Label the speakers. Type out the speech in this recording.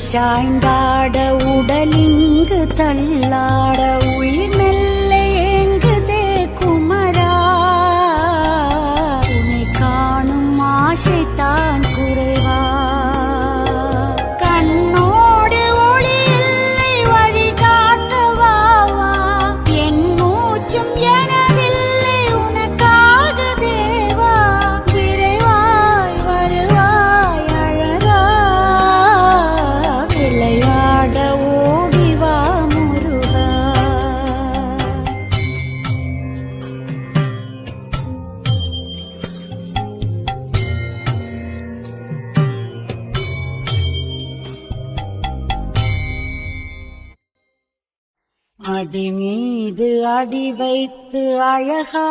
Speaker 1: சாய்ந்தாட உடலிங்கு தள்ளாட உயிர் மெல்ல ஏங்குதே குமரா உன்னை காணும் ஆசைத்தான் குறைவா கண்ணோடு ஒளி இல்லை வழி காட்டவாவா என் மூச்சும் எனதில்லை உனக்காக தேவா விரைவாய் வருவாய் அழகா விளையாட ஓடிவா முருகா அடி மீது அடி வைத்து அழகா